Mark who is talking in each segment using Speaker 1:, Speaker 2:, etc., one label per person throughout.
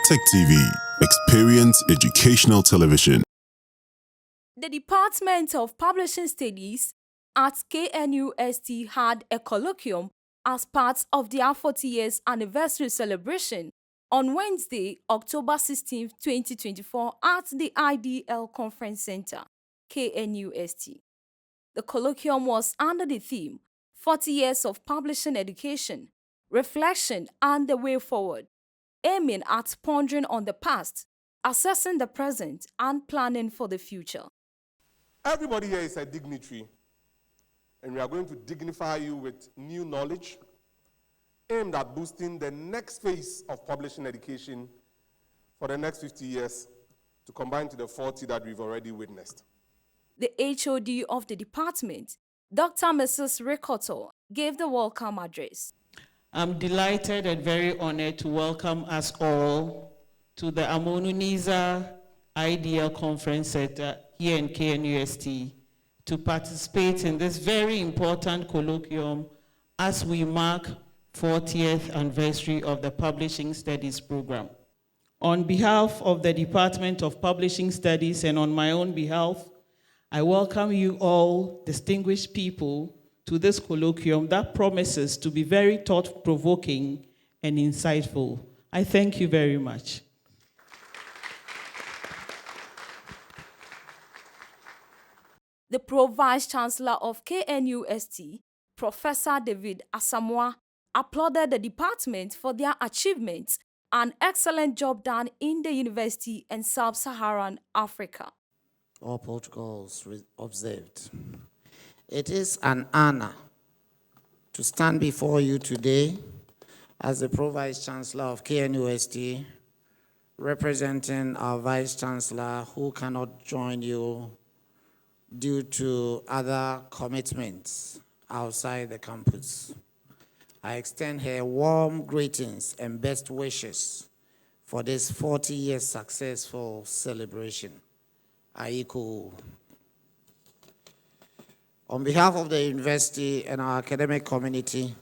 Speaker 1: KNUST-TEK TV. Experience educational television.
Speaker 2: The Department of Publishing Studies at KNUST had a colloquium as part of their 40 years anniversary celebration on Wednesday, October 16, 2024 at the IDL Conference Center, KNUST. The colloquium was under the theme 40 Years of Publishing Education, Reflection and the Way Forward, aiming at pondering on the past, assessing the present, and planning for the future.
Speaker 3: Everybody here is a dignitary, and we are going to dignify you with new knowledge aimed at boosting the next phase of publishing education for the next 50 years to combine to the 40 that we've already witnessed.
Speaker 2: The HOD of the department, Dr. Mrs. Rikoto, gave the welcome address.
Speaker 4: I'm delighted and very honored to welcome us all to the Amonuniza IDL Conference Center here in KNUST to participate in this very important colloquium as we mark 40th anniversary of the Publishing Studies program. On behalf of the Department of Publishing Studies and on my own behalf, I welcome you all, distinguished people, to this colloquium that promises to be very thought-provoking and insightful. I thank you very much.
Speaker 2: The Pro-Vice-Chancellor of KNUST, Professor David Asamoa, applauded the department for their achievements and excellent job done in the university and sub-Saharan Africa.
Speaker 5: All protocols observed. It is an honor to stand before you today as the Pro-Vice-Chancellor of KNUST, representing our Vice-Chancellor who cannot join you due to other commitments outside the campus. I extend her warm greetings and best wishes for this 40-year successful celebration. Aiku. On behalf of the university and our academic community,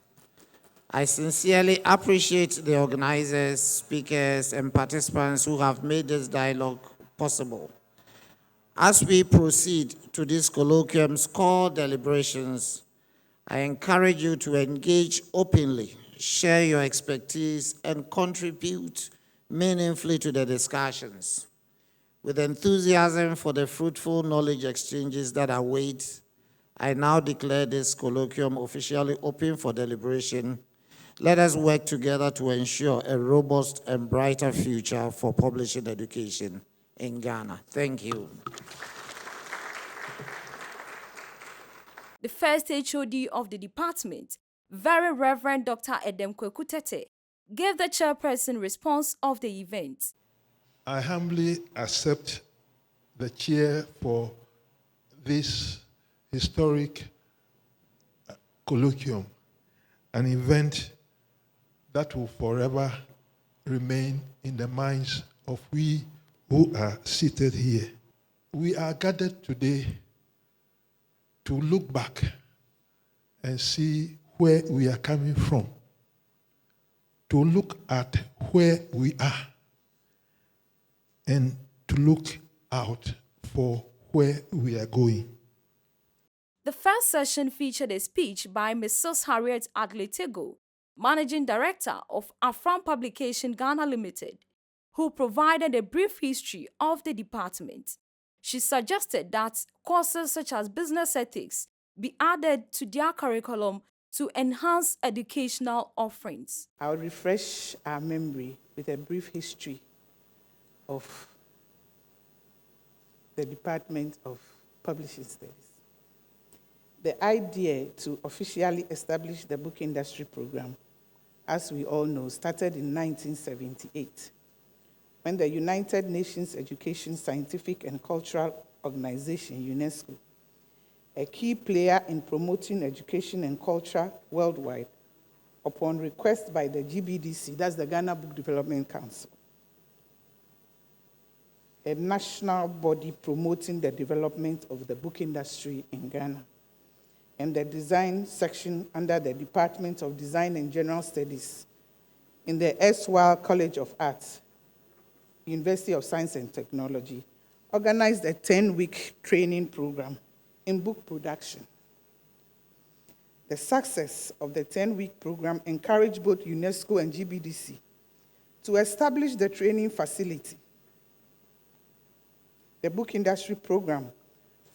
Speaker 5: I sincerely appreciate the organizers, speakers, and participants who have made this dialogue possible. As we proceed to this colloquium's core deliberations, I encourage you to engage openly, share your expertise, and contribute meaningfully to the discussions. With enthusiasm for the fruitful knowledge exchanges that await, I now declare this colloquium officially open for deliberation. Let us work together to ensure a robust and brighter future for publishing education in Ghana. Thank you.
Speaker 2: The first HOD of the department, Very Reverend Dr. Edem Kwekutete, gave the chairperson response of the event.
Speaker 6: I humbly accept the chair for this historic colloquium, an event that will forever remain in the minds of we who are seated here. We are gathered today to look back and see where we are coming from, to look at where we are, and to look out for where we are going.
Speaker 2: The first session featured a speech by Mrs. Haret Leo, Managing Director of Afram Publication Ghana Limited, who provided a brief history of the department. She suggested that courses such as business ethics be added to their curriculum to enhance educational offerings.
Speaker 7: I'll refresh our memory with a brief history of the Department of Publishing Studies. The idea to officially establish the book industry program, as we all know, started in 1978, when the United Nations Education, Scientific and Cultural Organization, UNESCO, a key player in promoting education and culture worldwide, upon request by the GBDC, that's the Ghana Book Development Council, a national body promoting the development of the book industry in Ghana, and the design section under the Department of Design and General Studies in the erstwhile College of Arts, University of Science and Technology, organized a 10-week training program in book production. The success of the 10-week program encouraged both UNESCO and GBDC to establish the training facility. The book industry program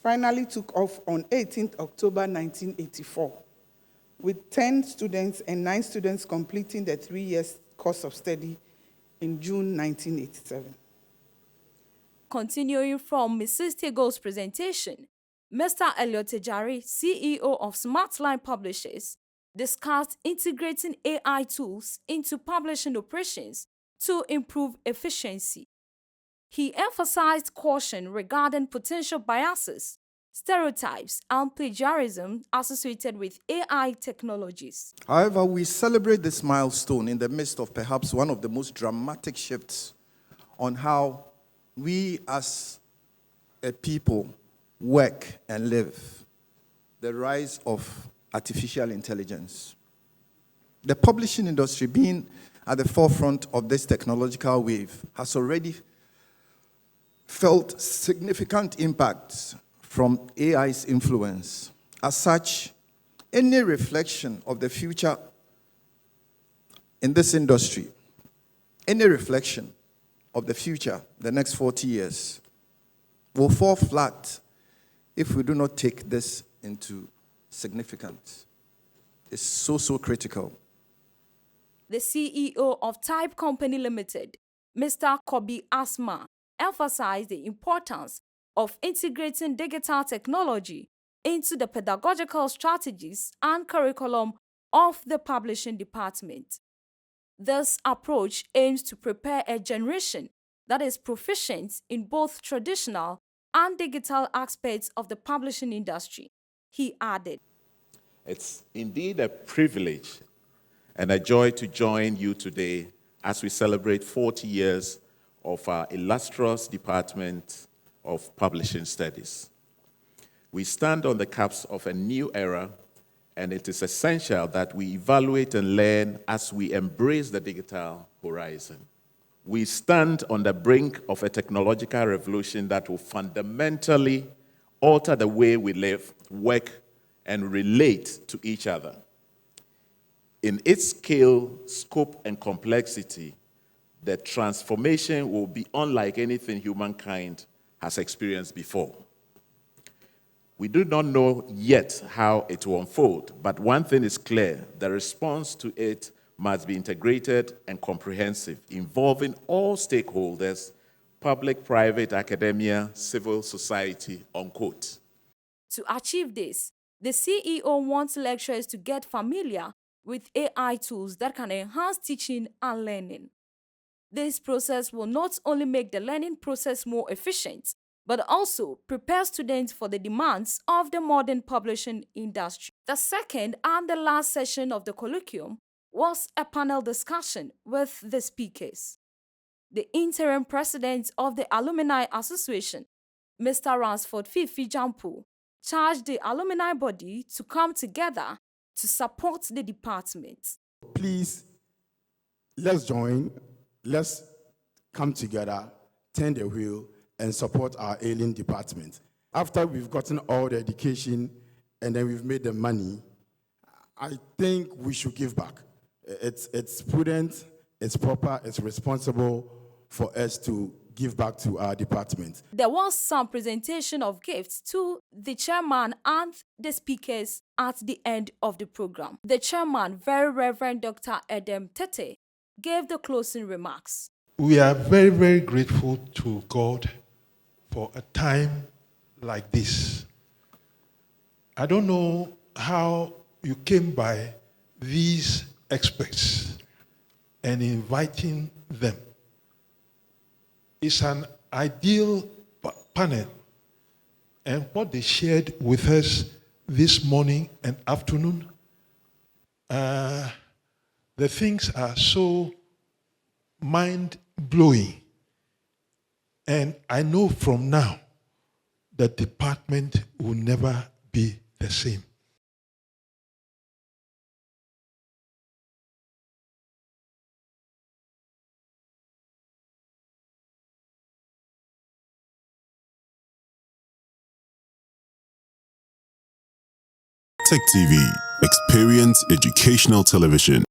Speaker 7: finally took off on 18th October 1984, with 10 students and 9 students completing the 3-year course of study in June 1987.
Speaker 2: Continuing from Mrs. Tego's presentation, Mr. Elliot Tejari, CEO of Smartline Publishers, discussed integrating AI tools into publishing operations to improve efficiency. He emphasized caution regarding potential biases, stereotypes, and plagiarism associated with AI technologies.
Speaker 8: However, we celebrate this milestone in the midst of perhaps one of the most dramatic shifts on how we as a people work and live, the rise of artificial intelligence. The publishing industry, being at the forefront of this technological wave, has already felt significant impacts from AI's influence. As such, any reflection of the future in this industry, any reflection of the future, the next 40 years, will fall flat if we do not take this into significance. It's so critical.
Speaker 2: The CEO of Type Company Limited, Mr. Kobby Asma, emphasized the importance of integrating digital technology into the pedagogical strategies and curriculum of the publishing department. This approach aims to prepare a generation that is proficient in both traditional and digital aspects of the publishing industry. He added,
Speaker 9: "It's indeed a privilege and a joy to join you today as we celebrate 40 years of our illustrious Department of Publishing Studies. We stand on the cusp of a new era, and it is essential that we evaluate and learn as we embrace the digital horizon. We stand on the brink of a technological revolution that will fundamentally alter the way we live, work, and relate to each other. In its scale, scope, and complexity, the transformation will be unlike anything humankind has experienced before. We do not know yet how it will unfold, but one thing is clear: the response to it must be integrated and comprehensive, involving all stakeholders, public, private, academia, civil society, unquote."
Speaker 2: To achieve this, the CEO wants lecturers to get familiar with AI tools that can enhance teaching and learning. This process will not only make the learning process more efficient, but also prepare students for the demands of the modern publishing industry. The second and the last session of the colloquium was a panel discussion with the speakers. The interim president of the Alumni Association, Mr. Ransford Fifi Jampo, charged the alumni body to come together to support the department.
Speaker 10: Please, let's join, let's come together, turn the wheel, and support our ailing department. After we've gotten all the education and then we've made the money, I think we should give back. It's prudent, it's proper, it's responsible for us to give back to our department.
Speaker 2: There was some presentation of gifts to the chairman and the speakers at the end of the program. The chairman, Very Reverend Dr. Edem Tete, gave the closing remarks.
Speaker 6: We are very, very grateful to God for a time like this. I don't know how you came by these experts and inviting them. It's an ideal panel, and what they shared with us this morning and afternoon, the things are so mind-blowing. And I know from now the department will never be the same.
Speaker 1: NUST-TEK TV. Experience educational television.